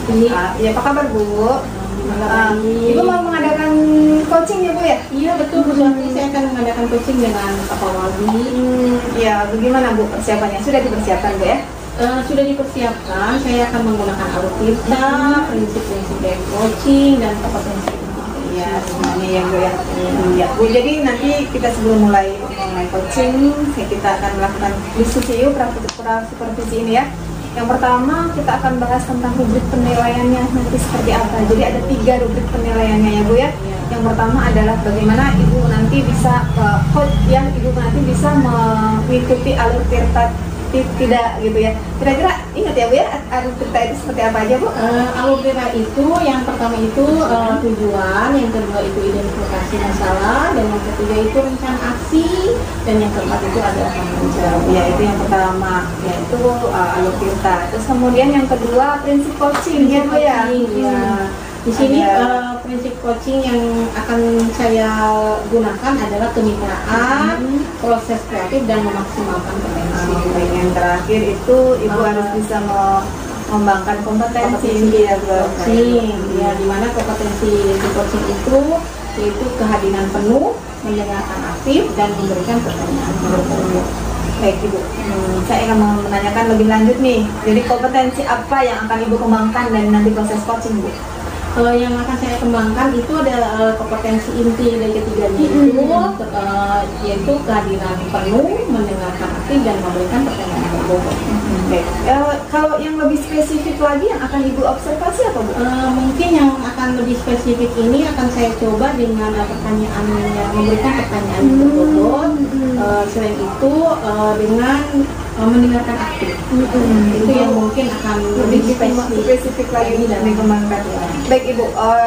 Ya, apa kabar Bu? Ibu mau mengadakan coaching ya Bu ya? Iya betul Bu Suharti, saya akan mengadakan coaching dengan Pak Waldi. Ya, bagaimana Bu persiapannya? Sudah dipersiapkan Bu ya? Sudah dipersiapkan, saya akan menggunakan alur kita, prinsip-prinsip dari coaching dan kompetensi. Ya, semuanya ya Bu ya. Ya Bu, jadi nanti kita sebelum mulai coaching, kita akan melakukan diskusi yuk supervisi ini ya. Yang pertama kita akan bahas tentang rubrik penilaiannya nanti seperti apa. Jadi ada 3 rubrik penilaiannya ya Bu ya. Yang pertama adalah bagaimana Ibu nanti bisa Ibu nanti bisa mengikuti alur tirta tidak gitu ya. Kira-kira ingat ya Bu ya, alur tirta itu seperti apa aja Bu? Alur tirta itu yang pertama itu tujuan, yang kedua itu identifikasi masalah, dan yang ketiga itu rencana aksi, dan yang keempat itu adalah tanggung jawab. Ya, itu yang pertama, yaitu alur tirta. Terus kemudian yang kedua prinsip coaching ya Bu ya. Di sini prinsip coaching yang akan saya gunakan adalah kemitraan, proses kreatif, dan memaksimalkan potensi. Yang terakhir itu Ibu harus bisa mengembangkan kompetensi ya Bu. Ya, di mana kompetensi di coaching itu yaitu kehadiran penuh, mendengarkan aktif, dan memberikan pertanyaan penuh. Baik Ibu, saya akan menanyakan lebih lanjut nih. Jadi kompetensi apa yang akan Ibu kembangkan dan nanti proses coaching Bu? Yang akan saya kembangkan itu adalah kompetensi inti dari ketiganya itu yaitu kehadiran penuh, mendengarkan aktif, dan memberikan pertanyaan berbobot. Kalau yang lebih spesifik lagi yang akan Ibu observasi apa Bu? Mungkin yang akan lebih spesifik ini akan saya coba dengan pertanyaan yang memberikan pertanyaan berbobot. Selain itu dengan mendengarkan aktif. Itu yang mungkin akan lebih spesifik lagi dan dikembangkan. Baik Ibu,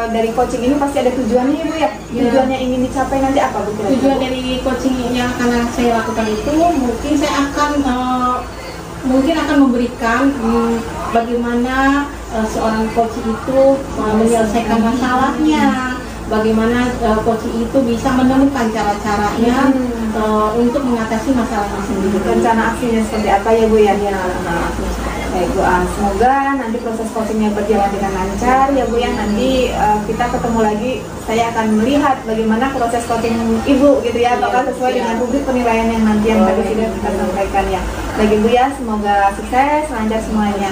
dari coaching ini pasti ada tujuannya Ibu ya? Tujuannya ingin dicapai nanti apa Bu? Tujuan dari coaching yang akan saya lakukan itu mungkin saya akan memberikan bagaimana seorang coach itu menyelesaikan masalahnya, bagaimana coach itu bisa menemukan cara-caranya untuk mengatasi masalahnya sendiri. Rencana aksinya seperti apa ya Bu ya? Baik Bu, semoga nanti proses coachingnya berjalan dengan lancar ya Bu ya. Nanti kita ketemu lagi, saya akan melihat bagaimana proses coaching Ibu gitu ya, apakah sesuai dengan rubrik penilaian yang nanti yang tadi sudah kita sampaikan ya. Baik Ibu ya, semoga sukses, lancar semuanya.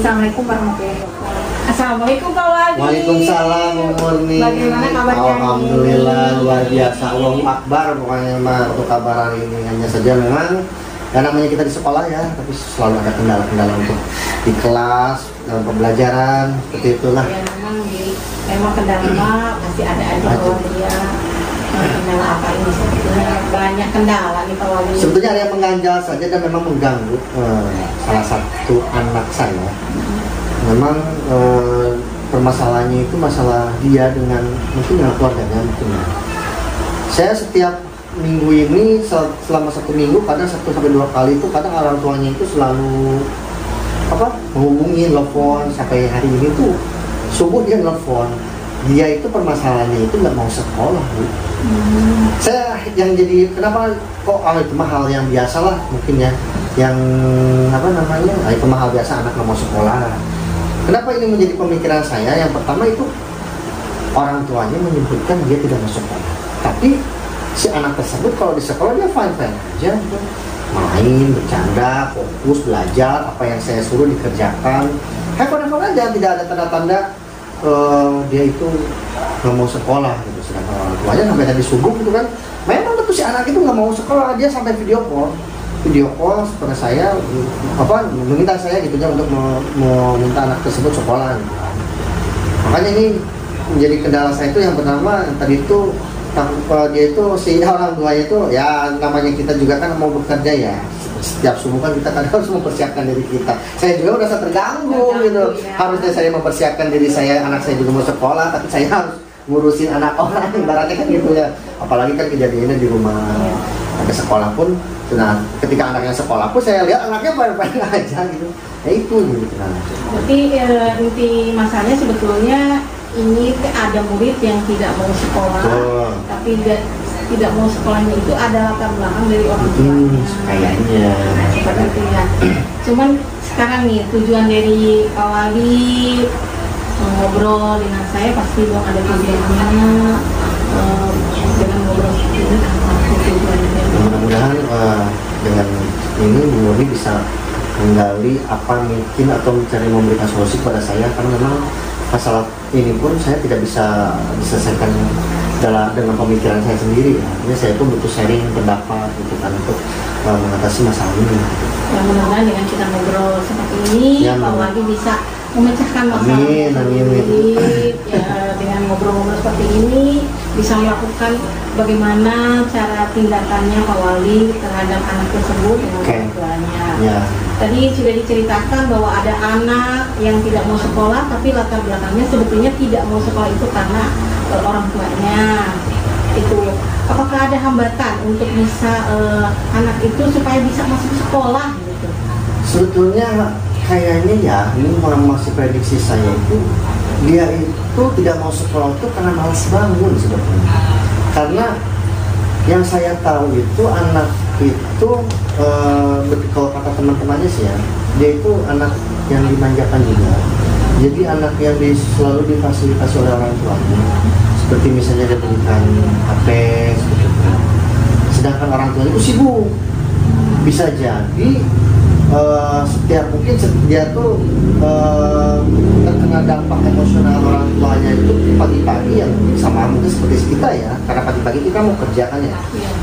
Assalamualaikum warahmatullahi wabarakatuh. Assalamualaikum Pak Wadi. Waalaikumsalam Bu Murni. Bagaimana kabarnya? Alhamdulillah luar biasa, Allahu Akbar pokoknya mah untuk kabar hari ini. Hanya saja memang ya namanya kita di sekolah ya, tapi selalu ada kendala-kendala untuk di kelas, dalam pembelajaran, seperti itulah. Ya memang kendala pasti ada aja kalau dia kendala apa ini sebetulnya banyak kendala nih Pak Wali. Sebetulnya ada yang mengganjal saja dan memang mengganggu salah satu anak saya. Memang permasalahannya itu masalah dia dengan mungkin dengan keluarganya mungkin ya. Saya setiap minggu ini selama 1 minggu kadang 1-2 kali itu kadang orang tuanya itu selalu menghubungi, telepon. Sampai hari ini tuh subuh dia telepon, dia itu permasalahannya itu nggak mau sekolah Bu. Saya yang jadi kenapa kok itu mah hal yang biasa lah mungkin ya, yang itu mah hal biasa anak nggak mau sekolah. Kenapa ini menjadi pemikiran saya? Yang pertama itu orang tuanya menyebutkan dia tidak masuk sekolah, tapi si anak tersebut kalau di sekolah dia fine-fine aja, main, bercanda, fokus, belajar, apa yang saya suruh dikerjakan, have-fun aja, tidak ada tanda-tanda dia itu nggak mau sekolah gitu. Sedangkan orang tuanya sampai tadi subuh gitu kan, memang betul si anak itu nggak mau sekolah, dia sampai video call kepada saya, meminta saya gitu ya untuk meminta anak tersebut sekolah gitu. Makanya ini menjadi kendala saya itu yang pertama tadi itu dia itu si orang tuanya itu ya namanya kita juga kan mau bekerja ya, setiap subuh kan kita kadang harus mempersiapkan diri kita. Saya juga merasa terganggu gitu ya. Harusnya saya mempersiapkan diri saya, anak saya juga mau sekolah, tapi saya harus ngurusin anak orang, ibaratnya kan gitu ya. Apalagi kan kejadiannya di rumah sampai sekolah pun. Nah, ketika anaknya sekolah pun saya lihat anaknya baik-baik aja gitu. Ya itu gitu. Berarti inti masalahnya sebetulnya ini ada murid yang tidak mau sekolah, tapi tidak mau sekolahnya itu ada latar belakang dari orang tuanya. Kayaknya seperti itu ya. Cuman sekarang nih tujuan dari Pak Wali ngobrol dengan saya pasti dong ada tujuannya. Dengan ngobrol seperti ini apa tujuannya? Mudah-mudahan dengan ini Bu Murni bisa menggali apa mungkin atau mencari memberikan solusi kepada saya, karena memang masalah ini pun saya tidak bisa diselesaikan dengan pemikiran saya sendiri ya. Ini saya pun butuh sharing pendapat gitu kan untuk mengatasi masalah ini. Ya mudah-mudahan dengan kita ngobrol seperti ini Ya, Pak Wali bisa memecahkan masalah amin, tersebut. Ya dengan ngobrol-ngobrol seperti ini bisa melakukan bagaimana cara tindakannya Pak Wali terhadap anak tersebut dengan orang tuanya. Ya. Tadi sudah diceritakan bahwa ada anak yang tidak mau sekolah, tapi latar belakangnya sebetulnya tidak mau sekolah itu karena orang tuanya. Itu apakah ada hambatan untuk bisa anak itu supaya bisa masuk sekolah gitu? Sebetulnya kayaknya ya, ini masih prediksi saya itu, dia itu tidak mau sekolah itu karena malas bangun sebetulnya. Karena yang saya tahu itu anak itu kalau kata teman-temannya sih ya, dia itu anak yang dimanjakan juga. Jadi anak yang selalu difasilitasi oleh orang tuanya, seperti misalnya dia berikan HP seperti itu. Sedangkan orang tuanya itu sibuk. Bisa jadi setiap mungkin dia tuh terkena dampak emosional orang tuanya itu pagi-pagi, yang sama mungkin seperti kita ya, karena pagi-pagi kita mau kerja kan ya,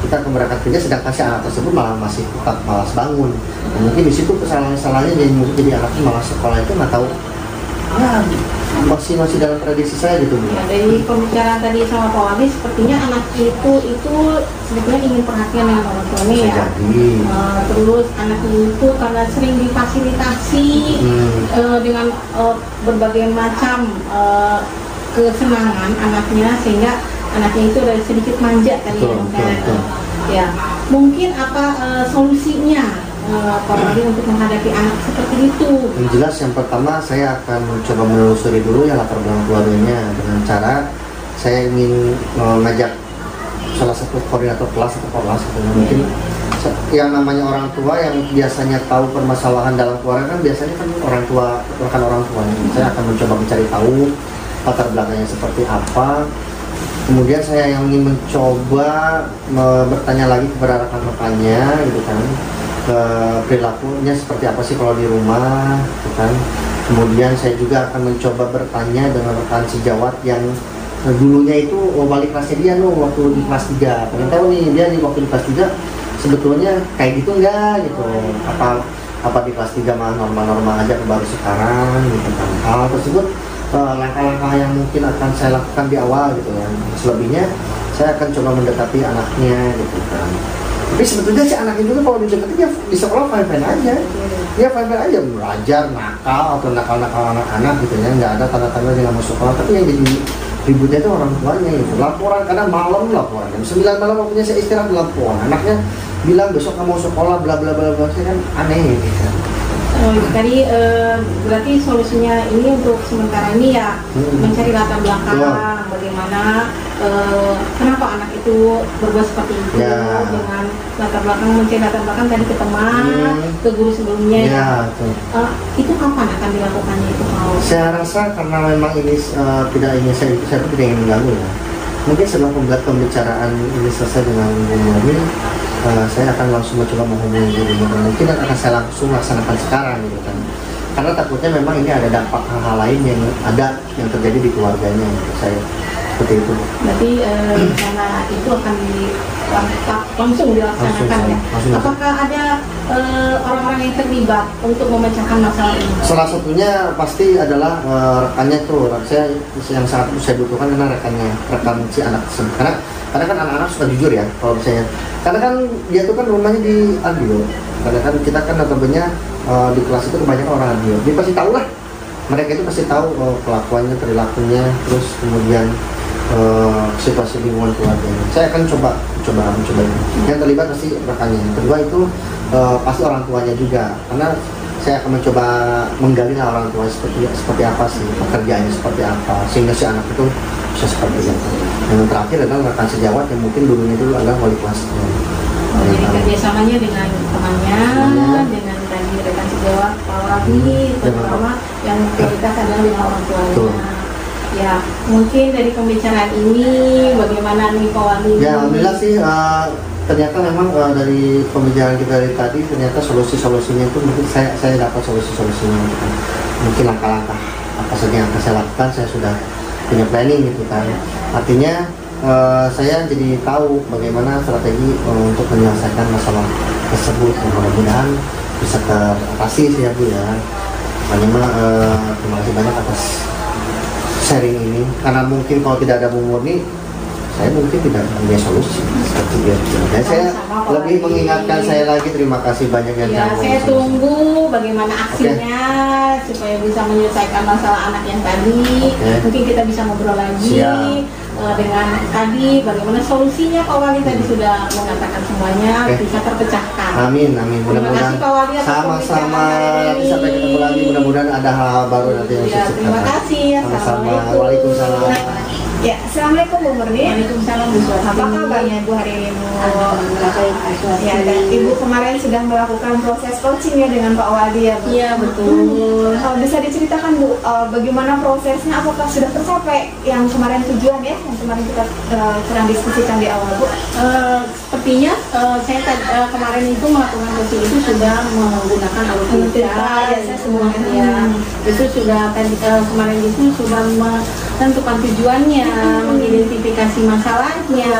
kita akan berangkat kerja, sedangkan si anak tersebut malah masih tetap malas bangun. Dan mungkin di situ kesalahan-kesalahannya jadi anaknya malas sekolah itu nggak tahu ya, masih dalam prediksi saya gitu Bu. Ya, dari pembicaraan tadi sama Pak Wali, sepertinya anak itu sebetulnya ingin perhatian dengan orang tuanya ya. Terus anak itu karena sering difasilitasi dengan berbagai macam kesenangan anaknya, sehingga anaknya itu dari sedikit manja tadi ya. Mungkin apa solusinya Pak Wali untuk menghadapi anak seperti itu? Yang jelas yang pertama saya akan mencoba menelusuri dulu ya latar belakang keluarganya, dengan cara saya ingin mengajak salah satu koordinator kelas atau kelas mungkin yang namanya orang tua yang biasanya tahu permasalahan dalam keluarga kan biasanya kan orang tua, rekan orang tuanya. Saya akan mencoba mencari tahu latar belakangnya seperti apa. Kemudian saya yang ingin mencoba bertanya lagi kepada rekan-rekannya gitu kan, perilakunya seperti apa sih kalau di rumah gitu kan. Kemudian saya juga akan mencoba bertanya dengan rekan sejawat yang dulunya itu wali kelasnya dia waktu di kelas 3. Pengen tahu nih dia di waktu di kelas 3 sebetulnya kayak gitu enggak gitu, apa di kelas 3 mah normal-normal aja baru sekarang gitu kan. Hal tersebut langkah-langkah yang mungkin akan saya lakukan di awal gitu ya. Selebihnya saya akan coba mendekati anaknya gitu kan. Tapi sebetulnya si anak itu kalau dideketin ya di sekolah fine-fine aja. Dia fine-fine aja, belajar, nakal atau nakal-nakal anak-anak gitu ya. Nggak ada tanda-tanda dia nggak mau sekolah. Tapi yang jadi ributnya itu orang tuanya gitu. Laporan kadang malam laporan. Jam 9 malam waktunya saya istirahat laporan. Anaknya bilang besok nggak mau sekolah, bla bla bla bla. Saya kan aneh gitu kan. Tadi berarti solusinya ini untuk sementara ini ya mencari latar belakang bagaimana kenapa anak itu berbuat seperti itu dengan latar belakang, mencari latar belakang tadi ke teman, ke guru sebelumnya itu kapan akan dilakukannya itu? Saya rasa karena memang ini tidak ingin saya tidak ingin mengganggu ya. Mungkin setelah pembicaraan ini selesai dengan Bu Murni, saya akan langsung mencoba menghubungi gurunya, dan mungkin akan saya langsung laksanakan sekarang gitu kan. Karena takutnya memang ini ada dampak hal-hal lain yang terjadi di keluarganya gitu. Saya seperti itu. Berarti karena itu akan langsung dilaksanakan ya. Apakah ada orang-orang yang terlibat untuk memecahkan masalah ini? Salah satunya pasti adalah rekannya tuh. Saya yang sangat saya butuhkan karena rekan si anak tersebut. Karena kan anak-anak suka jujur ya kalau misalnya. Karena kan dia tuh kan rumahnya di Adio. Karena kan kita kan notabene di kelas itu kebanyakan orang Adio. Dia pasti tahu lah. Mereka itu pasti tahu kelakuannya, perilakunya, terus kemudian situasi lingkungan keluarganya. Saya akan mencoba ini. Yang terlibat pasti rekannya. Yang kedua itu pasti orang tuanya juga. Karena saya akan mencoba menggali orang tua seperti apa sih, pekerjaannya seperti apa, sehingga si anak itu bisa seperti itu. Yang terakhir adalah rekan sejawat yang mungkin dulunya itu adalah wali kelasnya. Jadi kerjasamanya dengan temannya, dengan tadi rekan sejawat, Pak Wali, terutama yang prioritas adalah dengan orang tuanya. Ya, mungkin dari pembicaraan ini bagaimana nih Pak Wali? Ya, alhamdulillah sih ternyata memang dari pembicaraan kita dari tadi ternyata solusi-solusinya itu mungkin saya dapat solusi-solusinya gitu kan. Mungkin langkah-langkah apa saja yang akan saya lakukan saya sudah punya planning gitu kan. Artinya saya jadi tahu bagaimana strategi untuk menyelesaikan masalah tersebut. Mudah-mudahan bisa teratasi sih ya Bu ya. Makanya terima kasih banyak atas sharing ini, karena mungkin kalau tidak ada Bu Murni saya mungkin tidak punya solusi seperti itu. Dan saya lebih mengingatkan saya lagi terima kasih banyak yang ya, saya tunggu bagaimana aksinya supaya bisa menyelesaikan masalah anak yang tadi. Mungkin kita bisa ngobrol lagi dengan tadi bagaimana solusinya. Pak Wali tadi sudah mengatakan semuanya bisa terpecahkan. Amin, amin. Mudah-mudahan sama-sama nanti sampai ketemu lagi. Mudah-mudahan ada hal baru nanti yang ya, terima kasih. Sama-sama. Waalaikumsalam. Ya, assalamualaikum Bu Murni. Waalaikumsalam Bu Suwati. Apa kabarnya Bu hari ini Bu? Alhamdulillah baik Bu Suwati. Ya, dan Ibu kemarin sudah melakukan proses coaching ya dengan Pak Wali ya Bu? Iya betul. Bisa diceritakan Bu, bagaimana prosesnya? Apakah sudah tercapai yang kemarin tujuan ya? Yang kemarin kita sedang diskusikan di awal Bu? Sepertinya saya kemarin itu melakukan coaching itu sudah menggunakan alur filter ya, saya semuanya ya. Itu sudah kemarin itu sudah menentukan tujuannya, mengidentifikasi masalahnya,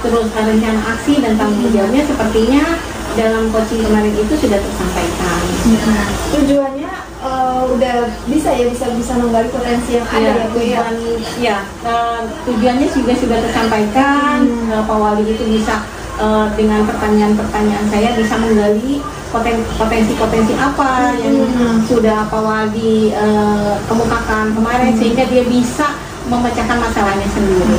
terus rencana aksi dan tanggung jawabnya. Sepertinya dalam coaching kemarin itu sudah tersampaikan. Tujuannya udah bisa menggali potensi yang ada ya Bu ya? Ya, tujuannya juga sudah tersampaikan. Pak Wali itu bisa dengan pertanyaan-pertanyaan saya bisa menggali potensi-potensi apa yang sudah Pak Wali kemukakan kemarin, sehingga dia bisa memecahkan masalahnya sendiri.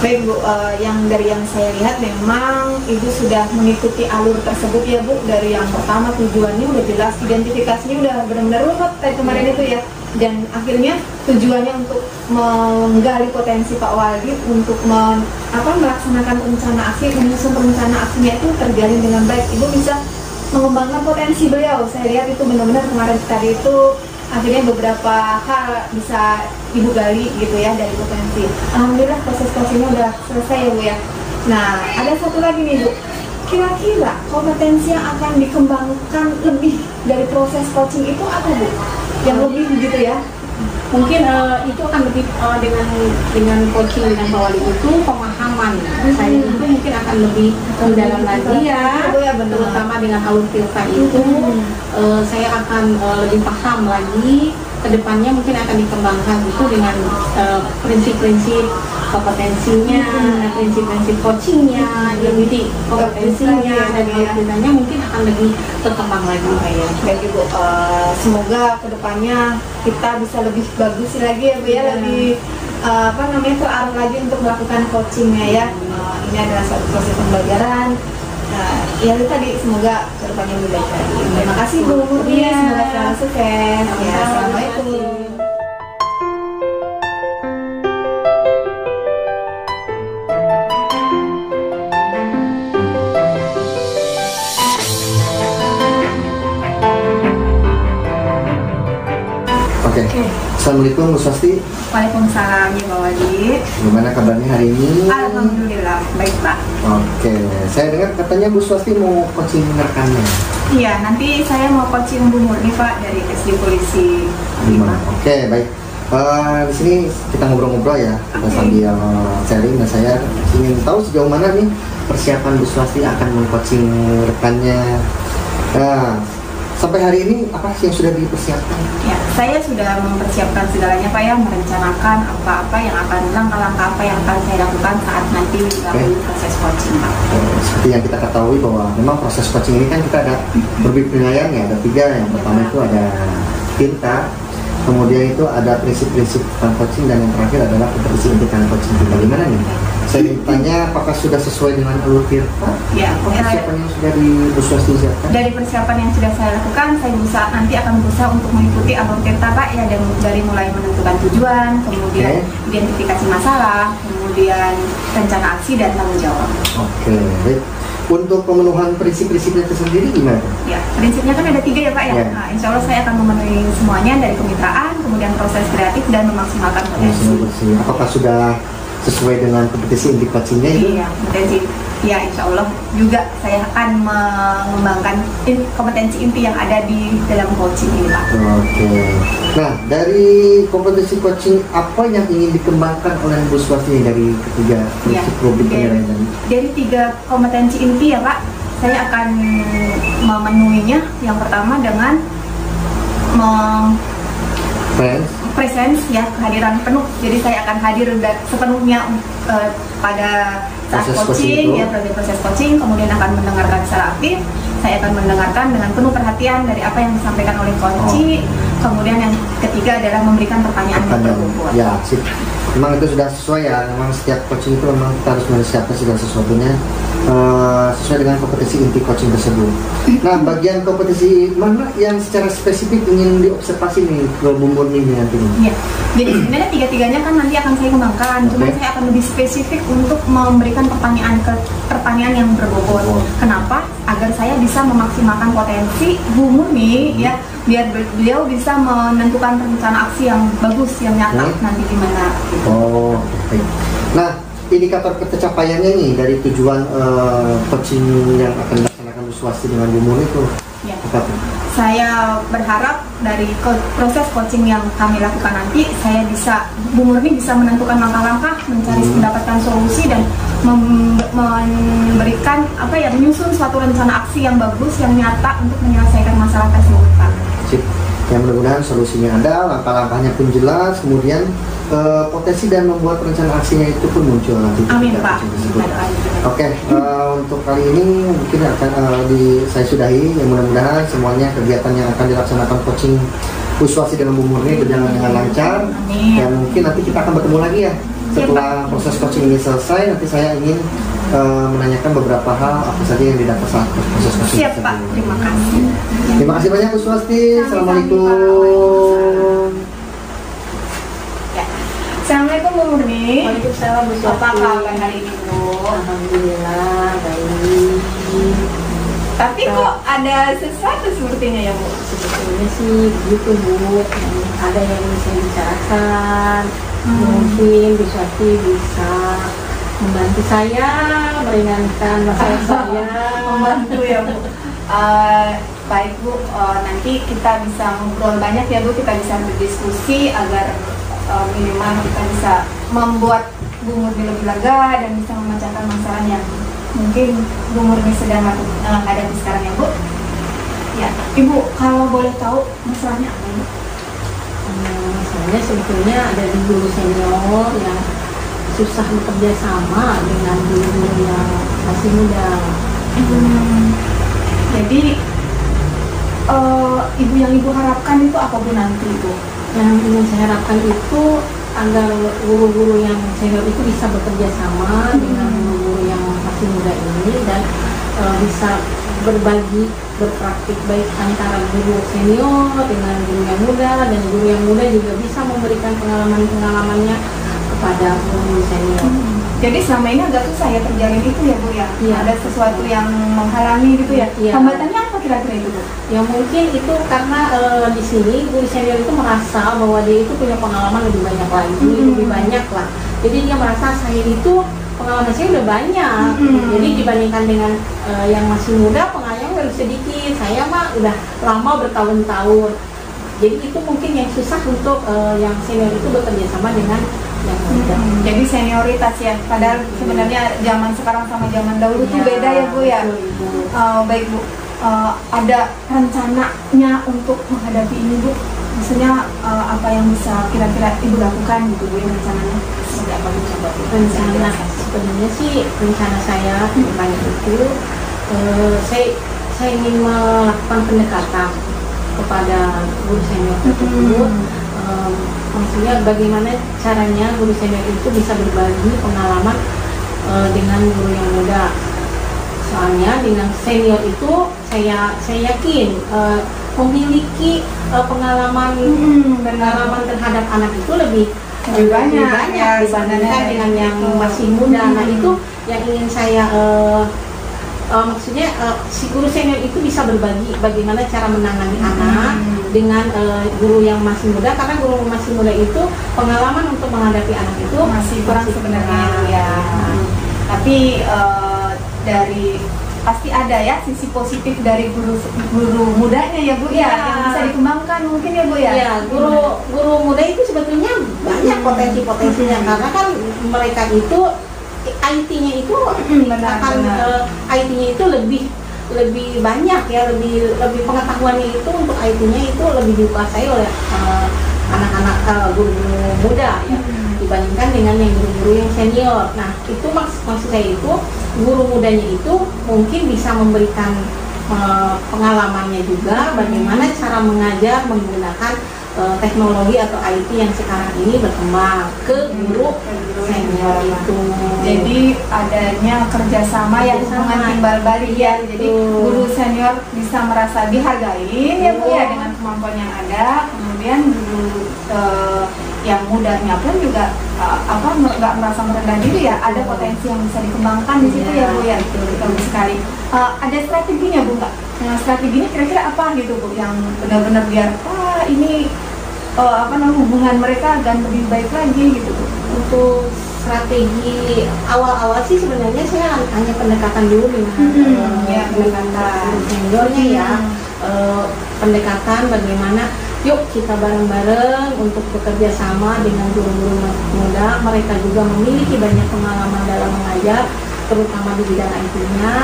Baik Bu, yang dari yang saya lihat memang Ibu sudah mengikuti alur tersebut ya Bu. Dari yang pertama tujuannya udah jelas, identifikasinya udah benar-benar rumit tadi kemarin itu ya. Dan akhirnya tujuannya untuk menggali potensi Pak Wali untuk melaksanakan rencana aksi, menyusun rencana aksinya itu terjalin dengan baik. Ibu bisa mengembangkan potensi beliau. Saya lihat itu benar-benar kemarin tadi itu akhirnya beberapa hal bisa Ibu gali gitu ya dari potensi. Alhamdulillah proses coachingnya udah selesai ya Bu ya. Nah, ada satu lagi nih Bu, kira-kira kompetensi yang akan dikembangkan lebih dari proses coaching itu apa Bu? Yang lebih gitu ya? Mungkin itu akan lebih dengan coaching dengan Pak Wali itu pemahaman saya itu mungkin akan lebih mendalam lagi ya, terutama dengan alur filter itu saya akan lebih paham lagi. Kedepannya mungkin akan dikembangkan itu dengan prinsip-prinsip kompetensinya, prinsip-prinsip coachingnya, jadi kompetensinya dan alur mungkin akan lebih berkembang lagi kayak. Baik Ibu, semoga kedepannya kita bisa lebih bagus lagi ya Bu ya, lebih terarah lagi untuk melakukan coachingnya ya. Ini adalah suatu proses pembelajaran. Ya tadi semoga kedepannya lebih baik lagi. Terima kasih Bu Murni, semoga selalu sukses. Ya, assalamualaikum. Assalamualaikum Bu Swasti. Waalaikumsalam ya Pak Wali. Gimana kabarnya hari ini? Alhamdulillah baik Pak. Oke, saya dengar katanya Bu Swasti mau coaching rekannya. Iya, nanti saya mau coaching Bu Murni Pak dari SD Polisi 5. Oke, baik. Di sini kita ngobrol-ngobrol ya, kita sambil sharing. Dan saya ingin tahu sejauh mana nih persiapan Bu Swasti akan meng-coaching rekannya. Sampai hari ini apa sih yang sudah dipersiapkan? Ya, saya sudah mempersiapkan segalanya Pak ya, merencanakan apa-apa yang akan langkah-langkah apa yang akan saya lakukan saat nanti melalui proses coaching Pak. Seperti yang kita ketahui bahwa memang proses coaching ini kan kita ada penilaian ya, ada 3. Yang pertama itu ada tinta, kemudian itu ada prinsip-prinsip tentang coaching, dan yang terakhir adalah kompetisi untuk coaching. Bagaimana nih? Saya ditanya apakah sudah sesuai dengan alur Tirta? Ya, persiapan yang sudah disiapkan? Dari persiapan yang sudah saya lakukan, saya nanti akan berusaha untuk mengikuti alur Tirta Pak ya, dari mulai menentukan tujuan, kemudian identifikasi masalah, kemudian rencana aksi dan tanggung jawab. Oke, baik. Untuk pemenuhan prinsip-prinsipnya itu sendiri gimana? Ya, prinsipnya kan ada 3 ya Pak ya. Ya. Nah, insya Allah saya akan memenuhi semuanya dari kemitraan, kemudian proses kreatif dan memaksimalkan potensi. Apakah sudah sesuai dengan kompetisi inti coachingnya itu? Iya, potensi. Ya, insya Allah juga saya akan mengembangkan kompetensi inti yang ada di dalam coaching ini Pak. Oke. Nah, dari kompetisi coaching apa yang ingin dikembangkan oleh Bu Swasti dari ketiga prinsip publik penilaian tadi? Dari 3 kompetensi inti ya Pak, saya akan memenuhinya. Yang pertama dengan presence ya, kehadiran penuh. Jadi saya akan hadir sepenuhnya pada saat Proses coaching ya, proses coaching, kemudian akan mendengarkan secara aktif. Saya akan mendengarkan dengan penuh perhatian dari apa yang disampaikan oleh coach. Kemudian yang ketiga adalah memberikan pertanyaan yang berbobot. Ya, sip. Memang itu sudah sesuai ya. Memang setiap coaching itu memang kita harus mempersiapkan segala sesuatunya sesuai dengan kompetisi inti coaching tersebut. Nah, bagian kompetisi mana yang secara spesifik ingin diobservasi nih ke Bu Murni nanti? Iya. Jadi sebenarnya 3-tiganya kan nanti akan saya kembangkan. Cuma saya akan lebih spesifik untuk memberikan pertanyaan yang berbobot. Kenapa? Agar saya bisa memaksimalkan potensi Bu Murni ya, biar beliau bisa menentukan rencana aksi yang bagus, yang nyata nanti gimana. Gitu. Oh, baik. Nah, indikator tercapaiannya nih dari tujuan coaching yang akan dilaksanakan Bu Swasti dengan Bu Murni itu Ya. apa tuh? Saya berharap dari proses coaching yang kami lakukan nanti, Bu Murni bisa menentukan langkah-langkah, mendapatkan solusi dan memberikan menyusun suatu rencana aksi yang bagus, yang nyata untuk menyelesaikan masalah tersebut Pak. Sip. Yang mudah-mudahan solusinya ada, langkah-langkahnya pun jelas, kemudian potensi dan membuat rencana aksinya itu pun muncul nanti. Amin Pak. Oke, untuk kali ini mungkin akan saya sudahi. Yang mudah-mudahan semuanya kegiatan yang akan dilaksanakan coaching Bu Swasti dengan Bu Murni berjalan dengan lancar. Amin. Dan mungkin nanti kita akan bertemu lagi ya setelah proses coaching ini selesai. Nanti saya ingin menanyakan beberapa hal apa saja yang didapat saat proses coaching. Siap Pak, terima kasih. Terima kasih banyak Bu Swasti. Assalamualaikum. Assalamualaikum Bu Murni. Waalaikumsalam Bu Swasti. Apa kabar hari ini Bu? Alhamdulillah baik. Tapi kok ada sesuatu sepertinya ya Bu? Sebetulnya sih begitu Bu, ada yang bisa dibicarakan. Mungkin Bu Swasti bisa membantu saya meringankan masalah saya. Membantu ya Bu. Baik Bu, nanti kita bisa ngobrol banyak ya Bu, kita bisa berdiskusi agar minimal kita bisa membuat Bu Murni lebih lega dan bisa memecahkan masalah yang mungkin Bu Murni sedang hadapi sekarang ya Bu. Ya, Ibu kalau boleh tahu masalahnya apa Ibu? Masalahnya sebetulnya ada di guru senior yang susah bekerja sama dengan guru yang masih muda. Jadi Ibu yang Ibu harapkan itu apa Bu nanti Bu? Yang ingin saya harapkan itu agar guru-guru yang senior itu bisa bekerja sama dengan guru-guru yang masih muda ini dan bisa berbagi, berpraktik baik antara guru senior dengan guru yang muda, dan guru yang muda juga bisa memberikan pengalaman-pengalamannya kepada guru senior. Jadi selama ini agak susah ya terjalin itu ya Bu ya? Iya. Ada sesuatu yang menghalangi gitu ya? Iya. Hambatannya apa kira-kira itu Bu? Ya mungkin itu karena di sini guru senior itu merasa bahwa dia itu punya pengalaman lebih banyak lagi, lebih banyak lah. Jadi dia merasa saya itu pengalaman saya udah banyak. Jadi dibandingkan dengan yang masih muda, pengalaman baru sedikit. Saya mah udah lama bertahun-tahun. Jadi itu mungkin yang susah untuk yang senior itu bekerja sama dengan yang muda. Jadi senioritas ya, padahal sebenarnya zaman sekarang sama zaman dahulu tuh beda ya Bu ya. Baik Bu, ada rencananya untuk menghadapi ini Bu? Maksudnya apa yang bisa kira-kira Ibu lakukan gitu Bu, yang rencananya? Seperti apa Bu? Coba Bu. Rencana sebenarnya sih rencana saya kemarin itu saya ingin melakukan pendekatan kepada guru senior tersebut. Maksudnya bagaimana caranya guru senior itu bisa berbagi pengalaman dengan guru yang muda. Soalnya dengan senior itu saya yakin memiliki pengalaman terhadap anak itu lebih banyak dibandingkan dengan yang masih muda. Nah itu yang ingin saya maksudnya si guru senior itu bisa berbagi bagaimana cara menangani anak dengan guru yang masih muda, karena guru masih muda itu pengalaman untuk menghadapi anak itu masih kurang sebenarnya ya. Tapi dari pasti ada ya sisi positif dari guru mudanya ya Bu ya, yang bisa dikembangkan mungkin ya Bu ya. Iya, guru muda itu sebetulnya banyak potensi-potensinya, karena kan mereka itu IT-nya itu IT-nya itu lebih banyak ya, lebih pengetahuannya itu untuk IT-nya itu lebih dikuasai oleh anak-anak guru muda ya, dibandingkan dengan yang guru-guru yang senior. Nah itu maksud saya itu guru mudanya itu mungkin bisa memberikan pengalamannya juga bagaimana cara mengajar menggunakan teknologi atau IT yang sekarang ini berkembang ke guru senior itu. Jadi adanya kerjasama yang hubungan timbal balik ya. Jadi guru senior bisa merasa dihargai ya Bu ya dengan kemampuan yang ada. Kemudian guru yang mudanya pun juga nggak merasa merendah diri ya. Ada potensi yang bisa dikembangkan di situ ya Bu ya. Bagus sekali. Ada strateginya Bu Kak? Nah, strateginya kira-kira apa gitu Bu yang benar-benar biar ini hubungan mereka akan lebih baik lagi gitu Bu? Untuk strategi awal-awal sih sebenarnya saya hanya pendekatan dulu dengan pendekatan seniornya ya, pendekatan bagaimana yuk kita bareng-bareng untuk bekerja sama dengan guru-guru muda. Mereka juga memiliki banyak pengalaman dalam mengajar, terutama di bidang IT-nya.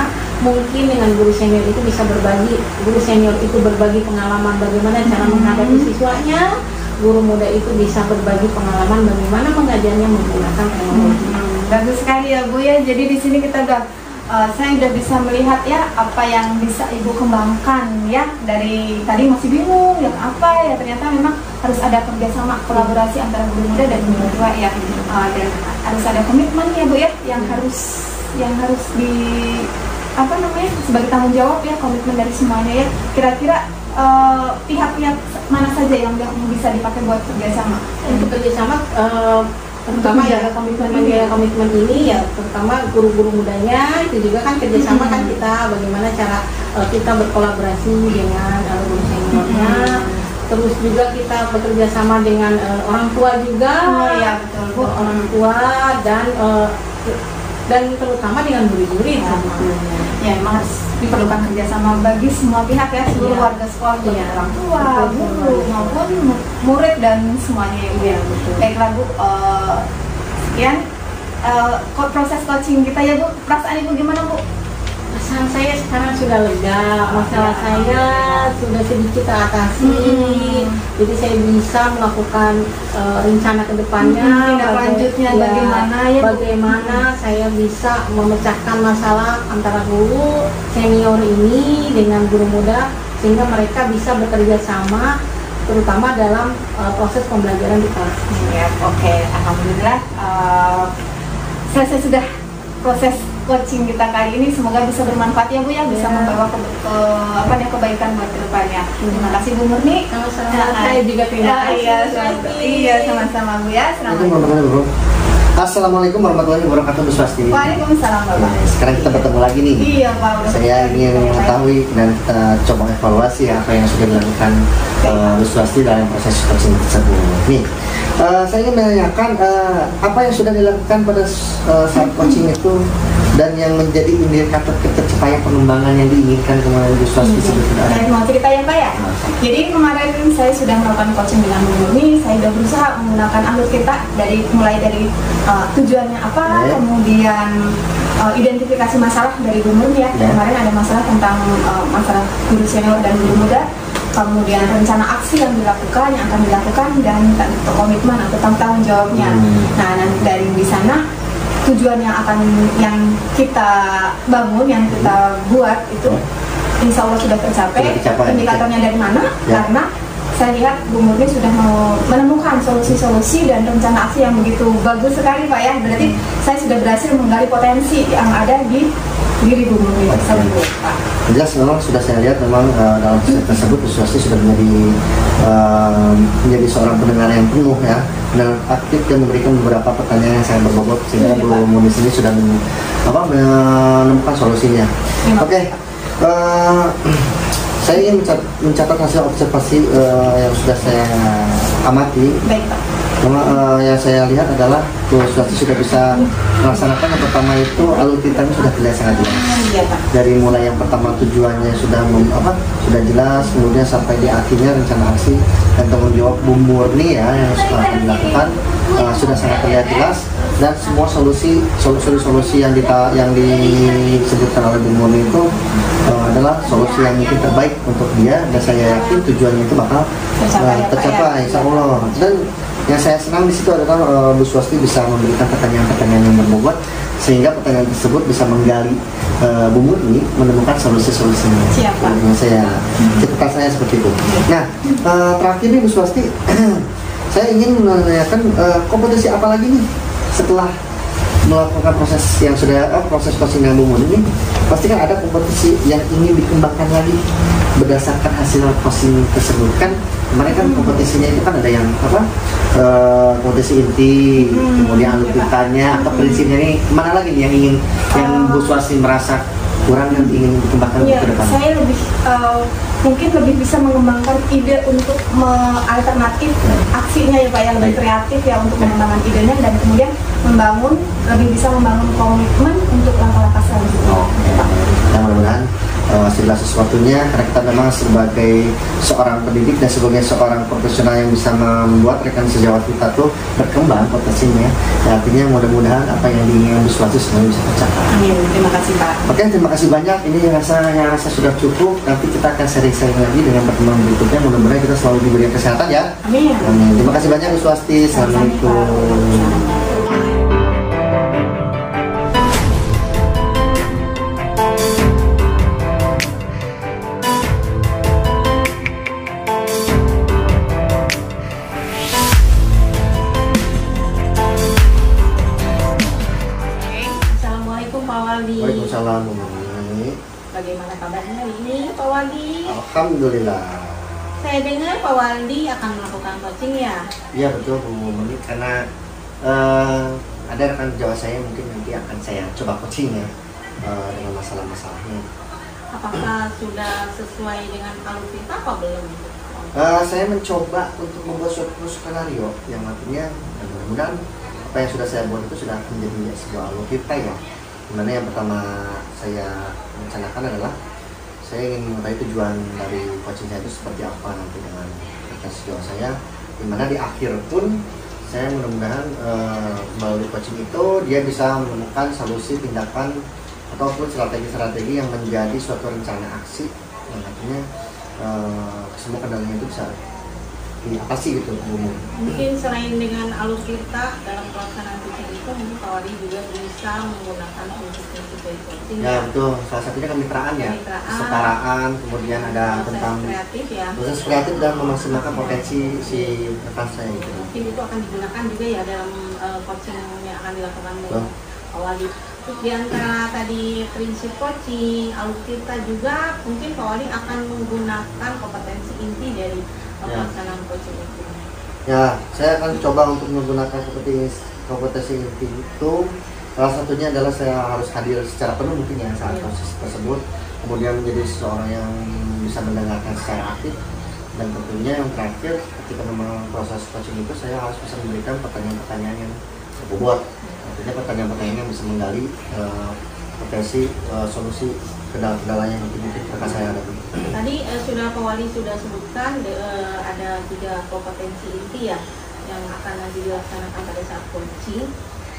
Mungkin dengan guru senior itu bisa berbagi, guru senior itu berbagi pengalaman bagaimana cara menghadapi siswanya, guru muda itu bisa berbagi pengalaman bagaimana mengajarnya menggunakan teknologi. Bagus sekali ya Bu ya. Jadi di sini kita saya udah bisa melihat ya apa yang bisa Ibu kembangkan ya. Dari tadi masih bingung yang apa ya, ternyata memang harus ada kerjasama kolaborasi antara guru muda dan guru tua ya, dan harus ada komitmen ya Bu ya, yang harus di sebagai tanggung jawab ya, komitmen dari semuanya ya. Kira-kira pihak-pihak mana saja yang bisa dipakai buat kerjasama? Untuk kerjasama terutama ya komitmen ini ya, terutama guru-guru mudanya itu juga kan kerjasama kan kita bagaimana cara kita berkolaborasi dengan guru seniornya, terus juga kita bekerja sama dengan orang tua juga. Ya betul. Orang tua dan terutama dengan guru-guru ya, memang harus diperlukan kerjasama bagi semua pihak ya, seluruh warga sekolah, orang tua, guru maupun murid dan semuanya ya Bu. Baiklah Bu, sekian proses coaching kita ya Bu. Perasaan Ibu gimana Bu? Perasaan saya sekarang sudah lega, masalah saya sudah sedikit teratasi. Jadi saya bisa melakukan rencana ke depannya, lanjutnya bagaimana saya bisa memecahkan masalah antara guru senior ini dengan guru muda sehingga mereka bisa bekerja sama terutama dalam proses pembelajaran di kelas. Oke, alhamdulillah selesai sudah proses coaching kita kali ini. Semoga bisa bermanfaat ya Bu ya, bisa membawa kebaikan buat kedepannya. Terima kasih Bu Murni. Saya juga terima kasih. Iya, sama-sama Bu ya. Assalamualaikum warahmatullahi wabarakatuh Bu Swasti. Waalaikumsalam Bapak. Sekarang kita bertemu lagi nih. Iya Pak. Saya ingin mengetahui dan kita coba evaluasi apa yang sudah dilakukan Bu Swasti dalam proses coaching tersebut. Nih, saya ingin menanyakan apa yang sudah dilakukan pada saat coaching itu dan yang menjadi indikator tercapainya pengembangan yang diinginkan kemarin Bu Swasti sebetulnya. Saya mau cerita ya Pak ya. Jadi kemarin saya sudah melakukan coaching dengan Bu Murni. Saya sudah berusaha menggunakan alur kita mulai dari tujuannya apa, kemudian identifikasi masalah dari Bu Murni ya. Kemarin ada masalah tentang masalah guru senior dan guru muda, kemudian rencana aksi yang akan dilakukan dan komitmen atau tanggung jawabnya. Nah, dari di sana tujuan yang kita bangun, yang kita buat itu insya Allah sudah tercapai. Indikatornya dari mana? Karena saya lihat Bu Murni sudah menemukan solusi-solusi dan rencana aksi yang begitu bagus sekali Pak ya. Berarti saya sudah berhasil menggali potensi yang ada di diri Bu Murni tersebut Pak. jelas memang sudah saya lihat memang dalam proses tersebut Bu Swasti sudah menjadi seorang pendengar yang penuh ya, dan aktif dan memberikan beberapa pertanyaan yang sangat berbobot sehingga Bu Muni sendiri sudah menemukan solusinya. Oke. Saya ingin mencatat hasil observasi yang sudah saya amati. Baik, Pak. Yang saya lihat adalah Bu Swasti sudah bisa melaksanakan yang pertama itu alur ceritanya sudah terlihat sangat jelas. Iya, Pak. Dari mulai yang pertama tujuannya sudah sudah jelas, kemudian sampai di akhirnya rencana aksi dan tanggung jawab Bu Murni ya yang akan dilakukan sudah sangat terlihat jelas, dan semua solusi yang disebutkan oleh Bu Murni itu adalah solusi yang mungkin terbaik untuk dia, dan saya yakin tujuannya itu bakal tercapai insya Allah. Dan yang saya senang di situ adalah Bu Swasti bisa memberikan pertanyaan-pertanyaan yang berbobot sehingga pertanyaan tersebut bisa menggali Bu Murni menemukan solusi-solusinya. Siapa? Catatan saya seperti itu. Nah, terakhir nih Bu Swasti, saya ingin menanyakan kompetensi apa lagi nih setelah melakukan proses yang sudah proses coaching dengan Bu Murni ini, pasti kan ada kompetisi yang ingin dikembangkan lagi berdasarkan hasil coaching tersebut. Kan kemarin kan kompetisinya itu kan ada yang kompetisi inti, kemudian alur ceritanya atau prinsipnya, ini mana lagi nih yang ingin yang Bu Swasti merasa kurang dan ingin dikembangkan Ya, ke depan? saya lebih mungkin lebih bisa mengembangkan ide untuk alternatif aksinya ya Pak, yang lebih kreatif ya untuk mengembangkan idenya, dan kemudian lebih bisa membangun komitmen untuk langkah-langkah selanjutnya. Nah, mudah-mudahan segala sesuatunya, karena kita memang sebagai seorang pendidik dan sebagai seorang profesional yang bisa membuat rekan sejawat kita tuh berkembang potensinya. Ya, artinya mudah-mudahan apa yang diinginkan Bu Swasti semuanya bisa tercapai. Amin. Terima kasih Pak. Oke, terima kasih banyak. Ini yang rasa sudah cukup. Nanti kita akan sharing-sharing lagi dengan pertemuan berikutnya. Mudah-mudahan kita selalu diberikan kesehatan ya. Amin. Amin. Terima kasih banyak Bu Swasti. Assalamualaikum. Waalaikumsalam. Bagaimana kabarnya hari ini Pak Waldi? Alhamdulillah. Saya dengar Pak Waldi akan melakukan coaching ya? Iya betul Bu Murni, karena ada rekan sejawat saya mungkin nanti akan saya coba coaching ya dengan masalah-masalahnya. Apakah sudah sesuai dengan alur cerita apa belum? Saya mencoba untuk membuat suatu skenario yang artinya mudah-mudahan apa yang sudah saya buat itu sudah menjadi sebuah alur cerita ya. Dimana yang pertama saya rencanakan adalah saya ingin mengetahui tujuan dari coaching saya itu seperti apa nanti dengan rekan sejawat saya, dimana di akhir pun saya mudah-mudahan melalui coaching itu dia bisa menemukan solusi tindakan ataupun strategi-strategi yang menjadi suatu rencana aksi yang artinya semua kendalanya itu bisa diatasi gitu umum. Mungkin selain dengan alur cerita dalam pelaksanaan coaching itu, mungkin Pak Waldi juga bisa menggunakan prinsip-prinsip dari coaching. Ya betul, salah satunya kemitraan ya, kesetaraan, kemudian ada tentang kreatif ya, proses kreatif dan memaksimalkan potensi si rekan saya gitu. mungkin itu akan digunakan juga ya dalam coaching yang akan dilakukan oleh Pak Waldi. Terus di antara tadi prinsip coaching, alur cerita juga mungkin Pak Waldi akan menggunakan kompetensi inti dari pelaksanaan coaching itu. Ya, saya akan coba untuk menggunakan kompetensi inti itu. Salah satunya adalah saya harus hadir secara penuh mungkin ya saat proses tersebut. Kemudian menjadi seseorang yang bisa mendengarkan secara aktif. Dan tentunya yang terakhir, ketika memang proses coaching itu saya harus bisa memberikan pertanyaan-pertanyaan yang berbobot. Artinya pertanyaan-pertanyaan yang bisa menggali potensi solusi kendala-kendala yang mungkin rekan saya hadapi. Tadi sudah Pak Wali sudah sebutkan ada 3 kompetensi inti ya yang akan nanti dilaksanakan pada saat coaching.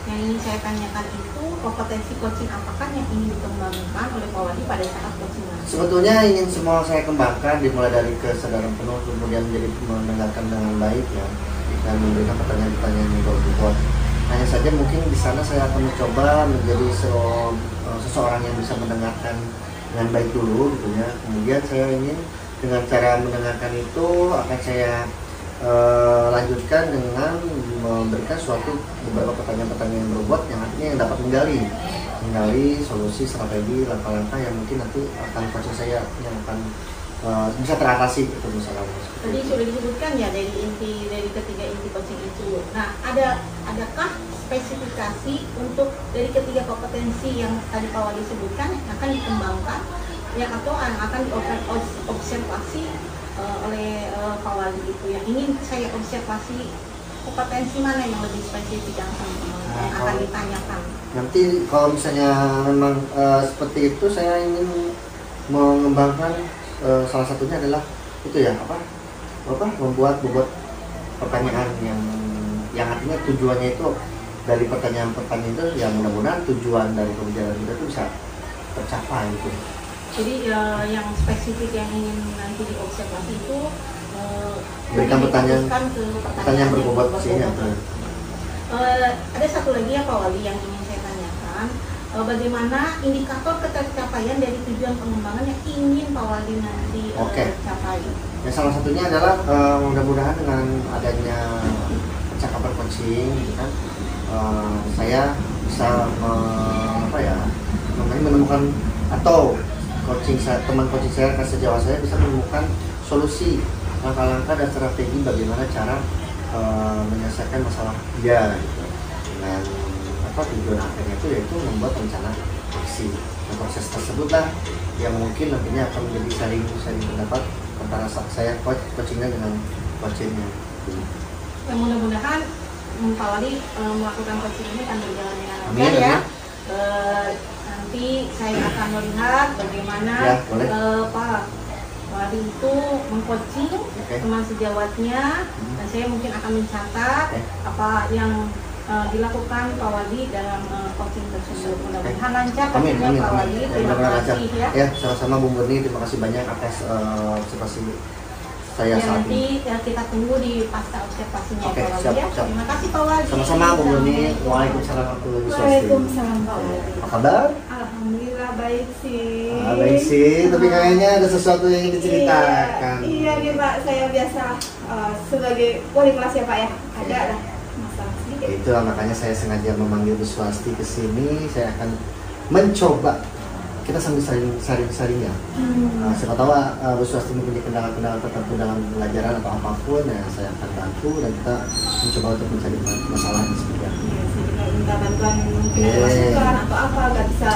Yang ingin saya tanyakan itu kompetensi coaching apakah yang ingin dikembangkan oleh Pak Wali pada saat coaching nanti? Sebetulnya ingin semua saya kembangkan dimulai dari kesadaran penuh, kemudian menjadi mendengarkan dengan baik ya, dan memberikan pertanyaan-pertanyaan yang berbobot. Hanya saja mungkin di sana saya akan mencoba menjadi seseorang yang bisa mendengarkan dengan baik dulu gitu ya. Kemudian saya ingin dengan cara mendengarkan itu akan saya lanjutkan dengan memberikan suatu beberapa pertanyaan-pertanyaan yang berbobot yang artinya yang dapat menggali menggali solusi, strategi, langkah-langkah yang mungkin nanti akan coaching saya yang akan bisa teratasi itu misalnya. Tadi sudah disebutkan ya dari ketiga inti coaching itu. Nah, adakah spesifikasi untuk dari ketiga kompetensi yang tadi Pak Wali sebutkan yang akan dikembangkan ya atau yang akan diobservasi oleh Pak Wali itu yang ingin saya observasi kompetensi mana yang lebih spesifik yang akan ditanyakan? Nanti kalau misalnya memang seperti itu, saya ingin mengembangkan salah satunya adalah itu ya membuat pertanyaan yang artinya tujuannya itu dari pertanyaan-pertanyaan itu yang mudah-mudahan tujuan dari pembelajaran kita itu bisa tercapai gitu. Jadi yang spesifik yang ingin nanti diobservasi itu berikan pertanyaan berbobot sih ya. Ada satu lagi ya Pak Wali yang ingin saya tanyakan, bagaimana indikator ketercapaian dari tujuan pengembangan yang ingin Pak Wali nanti capai? Ya, salah satunya adalah mudah-mudahan dengan adanya percakapan coaching, gitu kan, saya bisa menemukan atau teman coaching saya sejauh saya bisa menemukan solusi, langkah-langkah dan strategi bagaimana cara menyelesaikan masalah dia gitu. Dengan tujuan akhirnya itu yaitu membuat rencana aksi. Nah, proses tersebut lah yang mungkin nantinya akan menjadi saling pendapat antara saya coachingnya dengan coachingnya. Yang mudah-mudahan Pak Wali melakukan coaching ini akan berjalan dengan lancar ya. Nanti saya akan melihat bagaimana Pak Wali itu mengcoaching teman sejawatnya, dan saya mungkin akan mencatat apa yang dilakukan Pak Wali dalam coaching tersebut. Mudah-mudahan lancar coachingnya Pak Wali. Terima kasih ya. Ya, sama-sama Bu Murni, terima kasih banyak atas observasi saya saat ini. Nanti kita tunggu di pasca observasinya Pak Wali ya. Siap. Terima kasih Pak Wali. Sama-sama Bu Murni. Waalaikumsalam warahmatullahi wabarakatuh. Waalaikumsalam Pak Wali. Apa kabar? Alhamdulillah baik sih. Baik sih, tapi kayaknya ada sesuatu yang ingin diceritakan. Iya nih Pak, saya biasa sebagai wali kelas ya Pak ya. Ada lah masalah sedikit. Itulah makanya saya sengaja memanggil Bu Swasti ke sini. Saya akan mencoba kita sambil saring-saringnya. Siapa tahu Bu Swasti mempunyai kendala-kendala tertentu dalam pelajaran atau apapun, ya saya akan bantu dan kita mencoba untuk mencari masalahnya seperti apa. Minta bantuan masukan atau apa, nggak bisa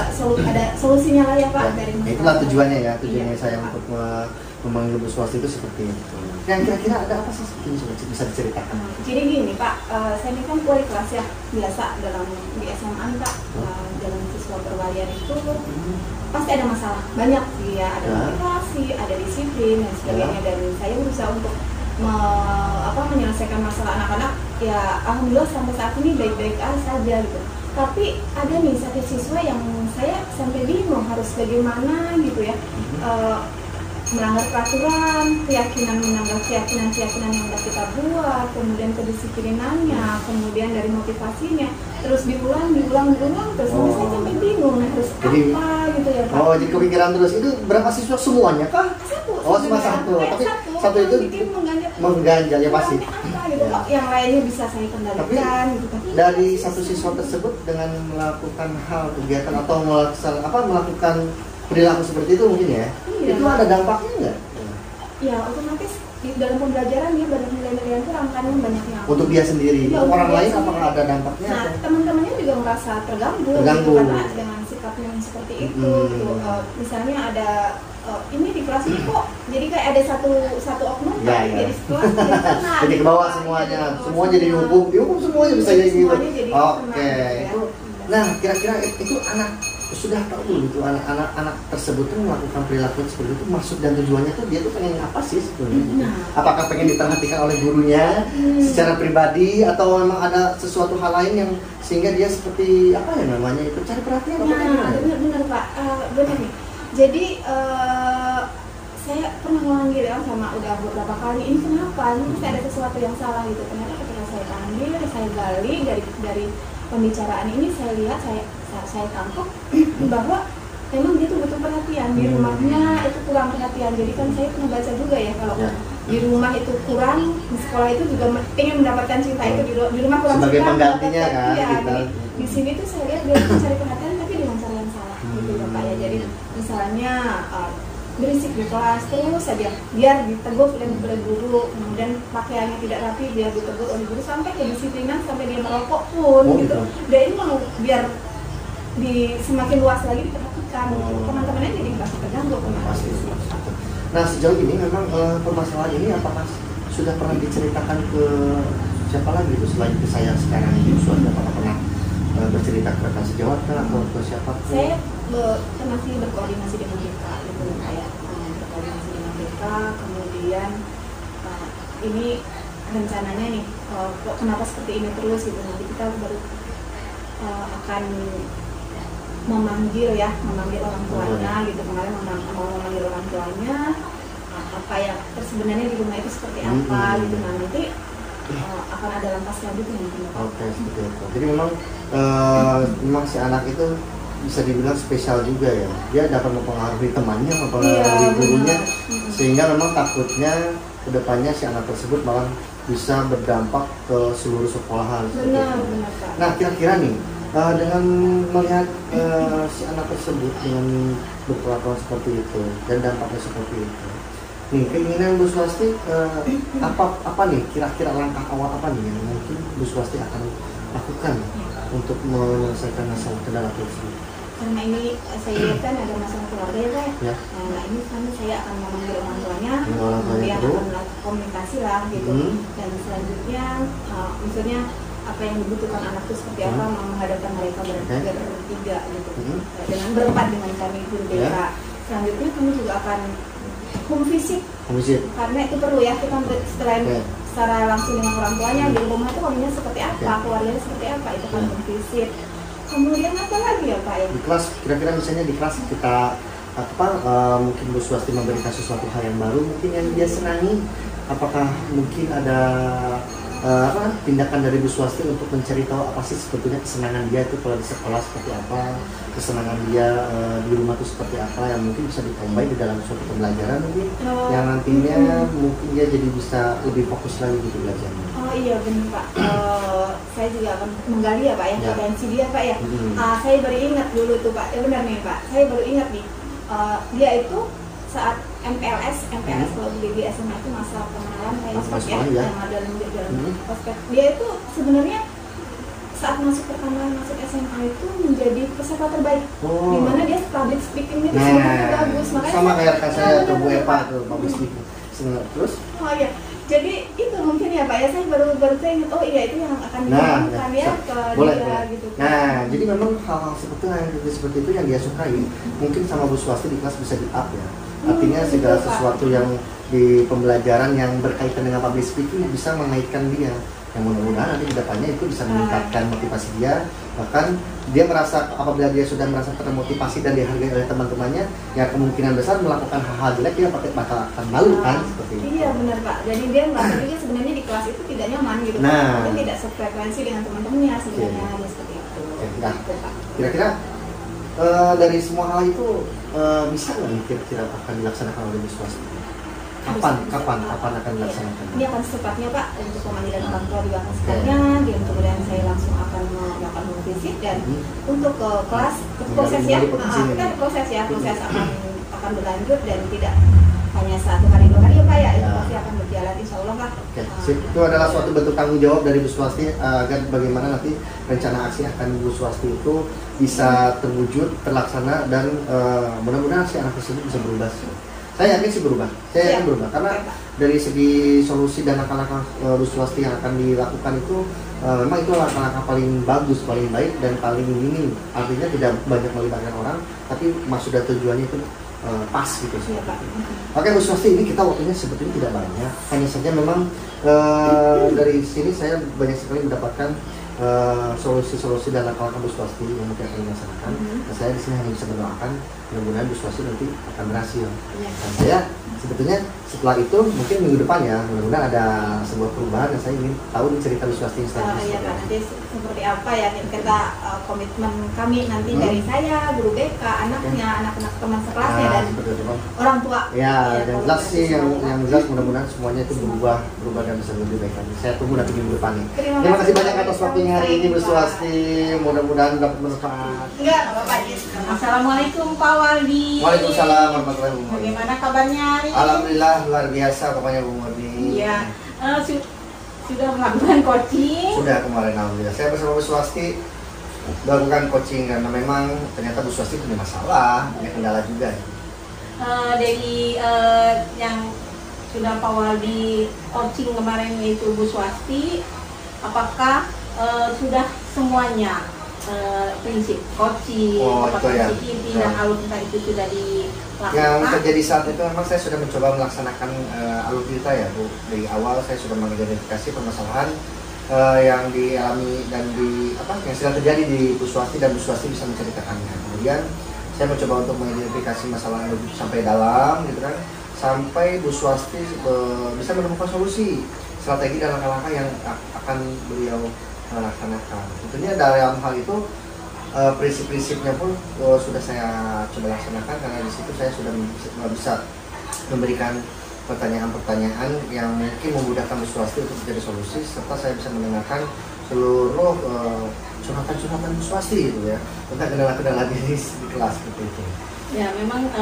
ada solusinya lah ya Pak dari masalah. Itulah tujuannya ya, saya untuk memanggil Bu Swasti itu seperti itu. Yang kira-kira ada apa sih seperti ini bisa diceritakan? Jadi gini Pak, saya ini kan wali kelas ya, biasa di SMA nih Pak, dalam siswa perwalian itu pasti ada masalah banyak sih ya, ada motivasi, ada disiplin dan sebagainya, dan saya berusaha untuk menyelesaikan masalah anak-anak ya. Alhamdulillah sampai saat ini baik-baik saja gitu. Tapi ada nih satu siswa yang saya sampai bingung harus bagaimana gitu ya, melanggar peraturan, menambah keyakinan yang udah kita buat, kemudian kedisiplinannya, kemudian dari motivasinya, terus diulang terus saya sampai bingung harus apa gitu ya Pak. Jadi kepikiran terus. Itu berapa siswa semuanya kah? Satu. Cuma satu. Tapi satu itu mengganjal ya pasti. Apa gitu kok yang lainnya bisa saya kendalikan gitu kan. Dari satu siswa tersebut dengan melakukan hal kegiatan atau melakukan perilaku seperti itu mungkin ya, itu ada dampaknya nggak? Ya otomatis di dalam pembelajaran dia banyak nilai-nilai yang kurang, kan banyak yang untuk dia sendiri. Ya, orang lain apakah ada dampaknya? Nah, teman-temannya juga merasa terganggu. Gitu, karena dengan sikapnya yang seperti itu. Gitu. Misalnya ada ini di kelas ini kok jadi kayak ada satu oknum jadi kelas jadi ke bawah semuanya, semua jadi dihukum semuanya bisa jadi gitu. Oke. Nah, kira-kira itu anak sudah tahu gitu, anak tersebut tuh melakukan perilaku seperti itu, maksud dan tujuannya tuh dia tuh pengen apa sih sebenarnya? Apakah pengen diperhatikan oleh gurunya secara pribadi, atau memang ada sesuatu hal lain yang sehingga dia seperti apa ya namanya itu cari perhatian? Benar Pak, benar nih. Jadi saya pernah memanggil sama udah beberapa kali, ini kenapa? Ini pasti ada sesuatu yang salah gitu. Ternyata ketika saya panggil, saya gali dari pembicaraan ini, saya lihat, saya tangkap bahwa memang dia tuh butuh perhatian di rumahnya, itu kurang perhatian. Jadi kan saya pernah baca juga ya, kalau di rumah itu kurang, di sekolah itu juga ingin mendapatkan cinta itu di rumah kurang sebagai penggantinya kan. Iya, di sini tuh saya lihat dia mencari perhatian tapi dengan misalnya berisik di kelas terus saja, biar ditegur oleh guru, kemudian pakaiannya tidak rapi biar ditegur oleh guru, sampai kedisiplinan sampai dia merokok pun gitu. Dan ini mau biar semakin luas lagi diperhatikan, teman-temannya jadi nggak terganggu. Nah sejauh ini memang permasalahan ini apakah sudah pernah diceritakan ke siapa lagi itu selain ke saya sekarang ini? Sudah pernah bercerita ke rekan sejawat atau ke siapa? Saya masih berkoordinasi dengan BK, gitu kayak berkoordinasi dengan BK, kemudian ini rencananya nih, kok kenapa seperti ini terus gitu, nanti kita baru akan memanggil orang tuanya gitu. Kemarin mau memanggil orang tuanya, apa yang sebenarnya di rumah itu seperti apa gitu, nanti akan ada langkah selanjutnya. Oke, seperti itu. Jadi memang si anak itu bisa dibilang spesial juga ya. Dia dapat mempengaruhi temannya, mempengaruhi gurunya, sehingga memang takutnya kedepannya si anak tersebut malah bisa berdampak ke seluruh sekolahan. Benar. Nah kira-kira nih, dengan melihat si anak tersebut dengan berkelakuan seperti itu dan dampaknya seperti itu, nih keinginan Bu Swasti apa nih kira-kira langkah awal apa nih yang mungkin Bu Swasti akan lakukan untuk menyelesaikan masalah kendala tersebut? Karena ini saya lihat kan ada masalah keluarga ya Pak ya. Nah ini kan saya akan memanggil orang tuanya, kemudian akan melakukan komunikasi lah gitu. Dan selanjutnya misalnya apa yang dibutuhkan anak itu seperti apa, menghadapkan mereka bertiga gitu, dengan berempat dengan kami guru BK. Selanjutnya kami juga akan home visit. Karena itu perlu ya, kita selain secara langsung dengan orang tuanya di rumah itu kondisinya seperti apa, keluarganya seperti apa, itu kan home visit. Kemudian apa lagi ya Pak ya? Di kelas, kira-kira misalnya di kelas kita mungkin Bu Swasti memberikan sesuatu hal yang baru mungkin yang dia senangi. Apakah mungkin ada tindakan dari Bu Swasti untuk mencari tahu apa sih sebetulnya kesenangan dia itu kalau di sekolah seperti apa, kesenangan dia di rumah itu seperti apa, yang mungkin bisa ditambahin di dalam suatu pembelajaran mungkin yang nantinya mungkin dia jadi bisa lebih fokus lagi gitu belajarnya. Oh iya benar Pak, saya juga akan menggali ya Pak ya, potensi dia Pak ya. Saya baru ingat dulu tuh Pak, ya benar nih Pak, saya baru ingat nih, dia itu saat MPLS kalau di SMA itu masa pengenalan kayak ospek ya, yang ada dalam ospek. Dia itu sebenarnya saat masuk SMA itu menjadi peserta terbaik, dimana dia public speaking-nya semuanya bagus. Makanya sama kayak rekan saya tuh Bu Epa tuh public speaking. Terus? Oh iya, jadi itu mungkin ya Pak ya, saya baru ingat, oh iya itu yang akan dilakukan ya ke dia gitu. Nah, jadi memang hal-hal seperti itu yang dia sukai, mungkin sama Bu Swasti di kelas bisa di-up ya. Artinya segala sesuatu yang di pembelajaran yang berkaitan dengan public speaking bisa mengaitkan dia. Yang mudah-mudahan nanti kedepannya itu bisa meningkatkan motivasi dia. Bahkan dia merasa, apabila dia sudah merasa termotivasi dan dihargai oleh teman-temannya, ya kemungkinan besar melakukan hal-hal jelek dia bakal akan malu kan seperti itu. Iya benar Pak. Jadi dia merasa juga sebenarnya di kelas itu tidak nyaman gitu. Mungkin tidak sefrekuensi dengan teman-temannya sebenarnya dia seperti itu. Nah, kira-kira dari semua hal itu bisa nggak nih kira-kira akan dilaksanakan oleh Bu Swasti? Kapan akan dilaksanakan? Ini akan secepatnya Pak, untuk pemanggilan orang tua juga akan secepatnya, dan kemudian saya langsung akan melakukan visit dan untuk ke kelas proses ya, kita proses akan berlanjut dan tidak hanya 1 kali 2 kali ya Pak ya, itu pasti akan berjalan insya Allah Pak. Itu adalah suatu bentuk tanggung jawab dari Bu Swasti agar bagaimana nanti rencana aksi akan Bu Swasti itu bisa terwujud, terlaksana dan mudah-mudahan si anak tersebut bisa berubah. Saya yakin sih berubah, karena dari segi solusi dan langkah-langkah Bu Swasti yang akan dilakukan itu memang itu langkah-langkah paling bagus, paling baik dan paling minim. Artinya tidak banyak melibatkan orang, tapi maksud dan tujuannya itu pas gitu sih. Oke Bu Swasti, ini kita waktunya sebetulnya tidak banyak, hanya saja memang dari sini saya banyak sekali mendapatkan solusi-solusi dan langkah-langkah Bu Swasti yang mungkin akan dilaksanakan. Saya di sini hanya bisa mendoakan mudah-mudahan Bu Swasti nanti akan berhasil. Dan saya Sebetulnya setelah itu mungkin minggu depan ya, mudah-mudahan ada sebuah perubahan yang saya ingin tahu nih cerita Bu Swasti selanjutnya. Iya Kak, nanti seperti apa ya kita komitmen kami nanti dari saya, guru BK, anaknya, anak-anak teman sekelasnya dan orang tua. Ya, dan kalau jelas sih nanti yang jelas mudah-mudahan semuanya itu berubah dan bisa lebih baik lagi. Saya tunggu nanti minggu depan nih. Terima Kasih banyak atas waktunya hari ini Bu Swasti. Mudah-mudahan dapat manfaat. Enggak, Bapak. Assalamualaikum Pak Waldi. Waalaikumsalam warahmatullahi wabarakatuh. Bagaimana kabarnya hari ini? Alhamdulillah luar biasa pokoknya Bu Murni. Iya. Sudah melakukan coaching. Sudah kemarin alhamdulillah. Saya bersama Bu Swasti melakukan coaching karena memang ternyata Bu Swasti punya masalah, punya kendala juga. Dari yang sudah Pak Waldi coaching kemarin yaitu Bu Swasti, apakah sudah semuanya prinsip coaching, kompetensi inti dan alutsista itu sudah dilakukan? Yang terjadi saat itu memang saya sudah mencoba melaksanakan alutsista ya Bu. Dari awal saya sudah mengidentifikasi permasalahan yang dialami dan yang sedang terjadi di Bu Swasti dan Bu Swasti bisa menceritakannya. Kemudian saya mencoba untuk mengidentifikasi masalah lebih sampai dalam gitu kan, sampai Bu Swasti bisa menemukan solusi, strategi dan langkah-langkah yang akan beliau laksanakan. Tentunya dalam hal itu prinsip-prinsipnya pun sudah saya coba laksanakan karena di situ saya sudah bisa memberikan pertanyaan-pertanyaan yang mungkin memudahkan Bu Swasti untuk menjadi solusi, serta saya bisa mendengarkan seluruh curhatan-curhatan Bu Swasti gitu ya tentang kendala-kendala di kelas seperti itu. Ya memang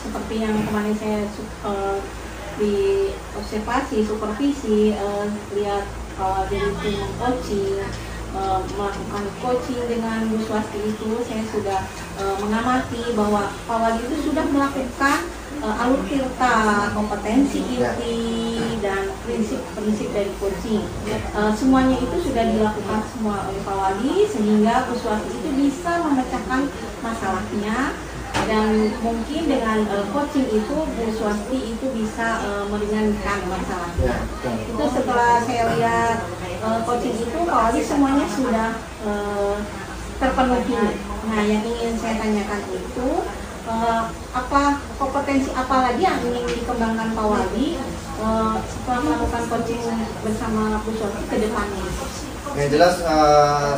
seperti yang kemarin saya di observasi, supervisi, lihat dari tim coaching, melakukan coaching dengan Bu Swasti itu, saya sudah mengamati bahwa Pak Waldi itu sudah melakukan alutsista, kompetensi inti dan prinsip-prinsip dari coaching. Semuanya itu sudah dilakukan semua oleh Pak Waldi sehingga Bu Swasti itu bisa memecahkan masalahnya. Dan mungkin dengan coaching itu Bu Swasti itu bisa meringankan masalahnya. Itu setelah saya lihat coaching itu Pak Waldi semuanya sudah terpenuhi. Nah yang ingin saya tanyakan itu apa kompetensi apa lagi yang ingin dikembangkan Pak Waldi setelah melakukan coaching bersama Bu Swasti ke depannya? Yang jelas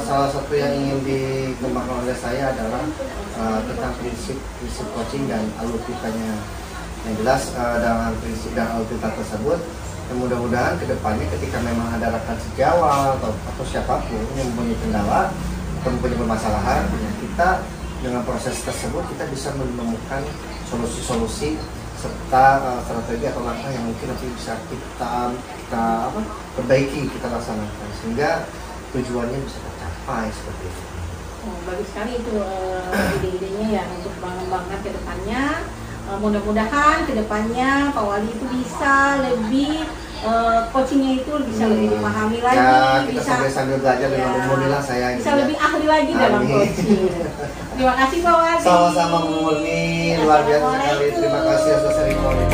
salah satu yang ingin dikembangkan oleh saya adalah tentang prinsip coaching dan alutsistanya. Yang jelas dalam prinsip dan alutsista tersebut, mudah-mudahan kedepannya ketika memang ada rekan sejawat atau siapapun yang mempunyai kendala atau mempunyai permasalahan, ya kita dengan proses tersebut kita bisa menemukan solusi-solusi serta strategi atau langkah yang mungkin nanti bisa kita perbaiki, kita laksanakan sehingga tujuannya bisa tercapai seperti itu. Bagus sekali itu ide-idenya ya untuk mengembangkan ke depannya. Mudah-mudahan ke depannya Pak Waldi itu bisa lebih coachingnya itu bisa lebih dipahami lagi, ya, kita bisa sambil belajar dengan Bu Murni lah saya bisa lebih ahli lagi dalam coaching. Terima kasih Pak Waldi. Sama-sama Bu Murni, luar biasa sekali. Terima kasih atas ceremony.